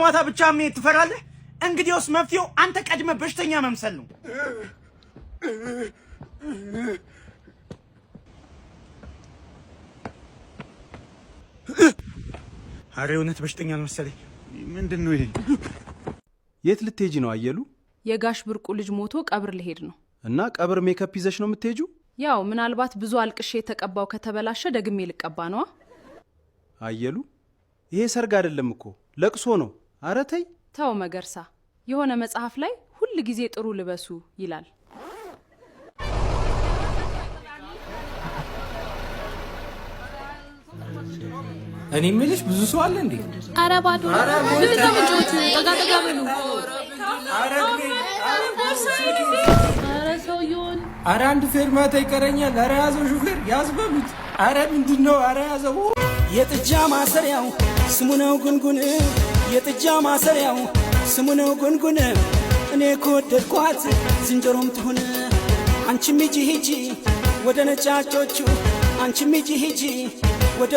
ማታ ብቻ ምን ትፈራለህ? እንግዲያውስ መፍትሄው አንተ ቀድመ በሽተኛ መምሰል ነው። አሬ እውነት በሽተኛ ነው መሰለኝ። ምንድነው ይሄ? የት ልትሄጂ ነው አየሉ? የጋሽ ብርቁ ልጅ ሞቶ ቀብር ልሄድ ነው። እና ቀብር ሜካፕ ይዘሽ ነው የምትሄጂው? ያው ምናልባት ብዙ አልቅሼ የተቀባው ከተበላሸ ደግሜ ልቀባ ነዋ። አየሉ ይሄ ሰርግ አይደለም እኮ ለቅሶ ነው። አረ ተይ ተው መገርሳ። የሆነ መጽሐፍ ላይ ሁል ጊዜ ጥሩ ልበሱ ይላል። እኔ ምልሽ ብዙ ሰው አለ እንዴ? አረ ባዶ ልጅ ጠጋ በሉ። አረ ሰውዬውን አረ አንድ ፌርማታ ይቀረኛል። አረ ያዘው ሹፌር ያዝበሉት። አረ ምንድነው? አረ ያዘው። የጥጃ ማሰሪያው ስሙ ነው ጉንጉን፣ የጥጃ ማሰሪያው ስሙ ነው ጉንጉን። እኔ ከወደድኳት ዝንጀሮም ትሁን። አንቺም ሂጂ ሂጂ ወደ ነጫጮቹ፣ አንቺም ሂጂ ሂጂ ወደ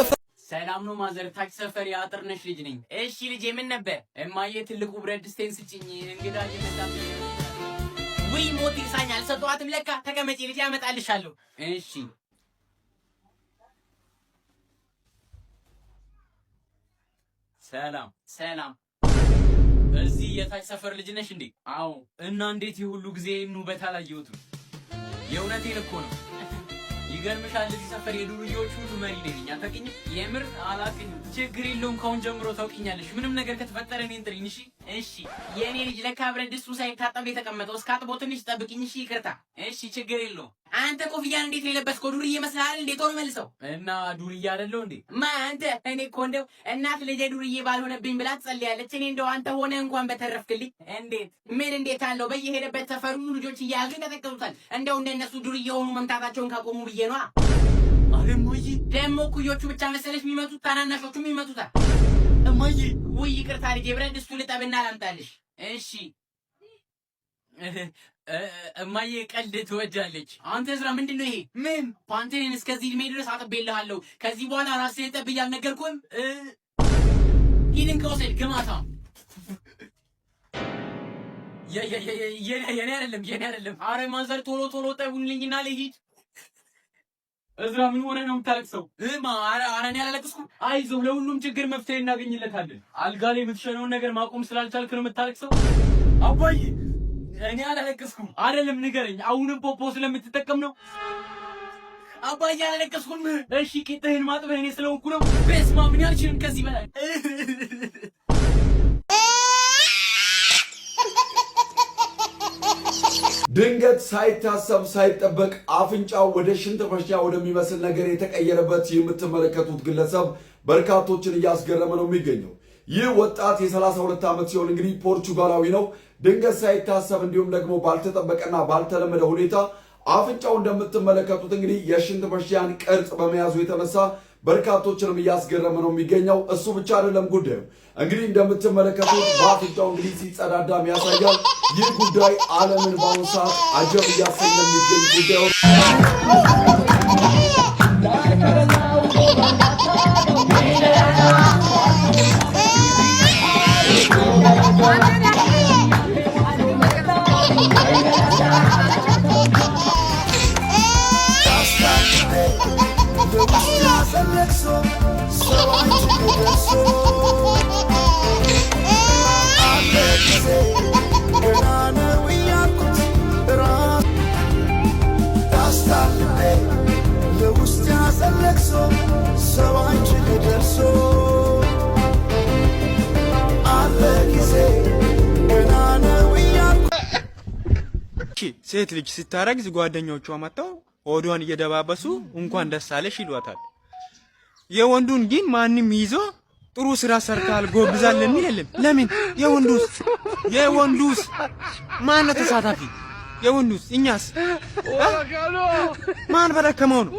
ሰላም ነው ማዘር፣ ታች ሰፈር የአጥር ነሽ ልጅ ነኝ። እሺ ልጄ ምን ነበር? እማዬ ትልቁ ብረት ድስቴን ስጭኝ፣ እንግዳ እየመጣም። ውይ ሞት ይሳኛል፣ አልሰጠኋትም ለካ። ተቀመጪ ልጄ ያመጣልሻለሁ። እሺ ሰላም ሰላም። እዚህ የታች ሰፈር ልጅ ነሽ እንዴ? አዎ። እና እንዴት የሁሉ ጊዜ ውበት አላየሁትም? የእውነቴን እኮ ነው። ይገርምሻል፣ እዚህ ሰፈር የዱርዬዎች ሁሉ መሪ ነኝ። አታውቂኝም? የምር አላውቅኝም። ችግር የለውም፣ ካሁን ጀምሮ ታውቂኛለሽ። ምንም ነገር ከተፈጠረ እኔን ጥሪኝ። እሺ እሺ። የእኔ ልጅ ለካ ብረት ድስቱ ሳይታጠብ የተቀመጠው፣ እስካጥቦ ትንሽ ጠብቂኝ። እሺ ይቅርታ። እሺ ችግር የለውም። አንተ ኮፍያን እንዴት ነው የለበስከው? ዱርዬ መስልሃል እንዴ? ቶሎ መልሰው። እና ዱርዬ አይደለሁ እንዴ? አንተ እኔ እኮ እንደው እናት ልጄ ዱርዬ ባልሆነብኝ ብላ ትጸልያለች። እኔ እንደው አንተ ሆነ እንኳን በተረፍክልኝ። እንዴት ምን እንዴት አለው? በየሄደበት ሰፈሩ ልጆች እያያዙ ይቀጠቅጡታል። እንደው እንደነሱ ዱርዬ ሆኑ መምታታቸውን ካቆሙ ብዬ ነዋ። አለማዬ ደግሞ ኩዮቹ ብቻ መሰለሽ የሚመቱት? ታናናሾቹም ይመቱታል። እማዬ ውይ ይቅርታ ልጄ፣ ብረት ድስቱ ልጠብና ላምጣልሽ። እሺ እማዬ ቀልድ ትወጃለች። አንተ ዝራ ምንድነው ይሄ? ምን ፓንቴን እስከዚህ እድሜ ድረስ አጥቤልሃለሁ። ከዚህ በኋላ ራስህን ጠብ እያልነገርኩህም ሂድን ከወሰድ ግማታ። የኔ አይደለም። አረ ማዘር ቶሎ ቶሎ ጠቡልኝና ልሂድ። እዝራ ምን ሆነ ነው የምታለቅሰው? አረ እኔ አላለቅስኩም። አይዞህ ለሁሉም ችግር መፍትሄ እናገኝለታለን። አልጋ ላይ የምትሸነውን ነገር ማቆም ስላልቻልክ ነው የምታለቅሰው? አባዬ እኔ አላለቀስኩም። አይደለም ንገረኝ፣ አሁንም ፖፖ ስለምትጠቀም ነው? አባዬ አላለቀስኩም። እሺ ቂጥህን ማጥበህ እኔ ስለሆንኩ ነው? በስመ አብ ምን ያልሽንም ከዚህ በላይ ድንገት ሳይታሰብ ሳይጠበቅ አፍንጫው ወደ ሽንት መሽኛ ወደሚመስል ነገር የተቀየረበት የምትመለከቱት ግለሰብ በርካቶችን እያስገረመ ነው የሚገኘው። ይህ ወጣት የ32 ዓመት ሲሆን እንግዲህ ፖርቹጋላዊ ነው። ድንገት ሳይታሰብ እንዲሁም ደግሞ ባልተጠበቀና ባልተለመደ ሁኔታ አፍንጫው እንደምትመለከቱት እንግዲህ የሽንት መሽኛን ቅርጽ በመያዙ የተነሳ በርካቶችንም እያስገረመ ነው የሚገኘው። እሱ ብቻ አይደለም ጉዳዩ እንግዲህ እንደምትመለከቱት በአፍንጫው እንግዲህ ሲጸዳዳም ያሳያል። ይህ ጉዳይ ዓለምን በአሁኑ ሰዓት አጀብ እያሰኘ የሚገኝ ጉዳዩ ሴት ልጅ ስታረግዝ ጓደኞቿ መጥተው ሆዷን እየደባበሱ እንኳን ደስ አለሽ ይሏታል። የወንዱን ግን ማንም ይዞ ጥሩ ስራ ሰርታል ጎብዛል የሚል የለም። ለምን? የወንዱስ ማን ነው ተሳታፊ? የወንዱስ እኛስ ማን በደከመው ነው?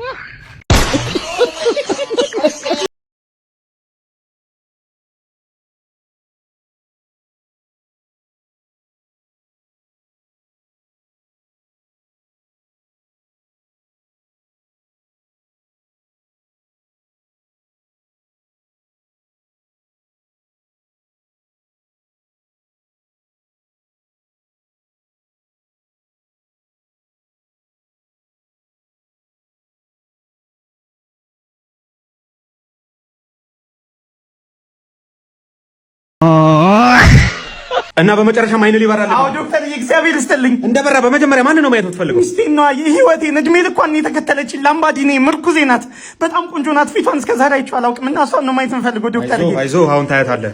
እና በመጨረሻ አይነ ሊበራል። አዎ ዶክተር እግዚአብሔር ይስጥልኝ። እንደበራ በመጀመሪያ ማን ነው ማየት የምትፈልገው? ሚስቴ ነው የህይወቴን እድሜ ልኳን የተከተለችኝ ላምባዲኔ ምርኩዜ ናት። በጣም ቆንጆ ናት። ፊቷን እስከ ዛሬ አይቼው አላውቅም እና እሷን ነው ማየት የምፈልገው ዶክተር። አይዞህ አሁን ታያታለህ።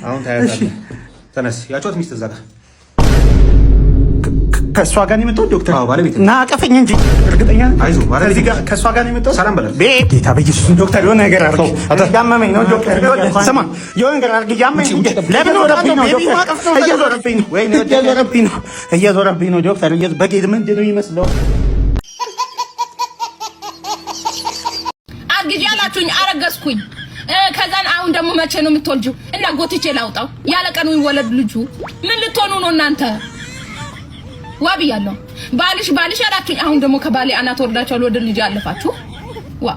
አሁን ታያታለህ። ተነስ። ያጫወት ሚስት እዛ ጋር ከእሷ ጋር ነው የመጣሁት ዶክተር። አዎ ባለቤት ና አቀፈኝ እንጂ እርግጠኛ ነኝ። አይዞህ ባለቤት ጋር ከእሷ ጋር ነው የመጣሁት። ሰላም በላት። ጌታ በኢየሱስ ዶክተር የሆነ ነገር አድርግ። ያመመኝ ነው ዶክተር። ስማ የሆነ ነገር አድርግ። ያመመኝ ለምን ወረብኝ ነው ዶክተር? እየዞረብኝ ነው ወይ እየዞረብኝ ነው ዶክተር። በጌድ ምንድን ነው ይመስለው? አርግዤ አላችሁኝ፣ አረገዝኩኝ። ከዛን አሁን ደግሞ መቼ ነው የምትወልጂው? እና ጎትቼ ላውጣው? ያለ ቀኑ ይወለድ ልጁ። ምን ልትሆኑ ነው እናንተ? ዋብያለሁ ባልሽ አላችሁኝ። አሁን ደግሞ ከባሌ አናት ወርዳችኋል፣ ወደ ልጅ አለፋችሁ። ዋ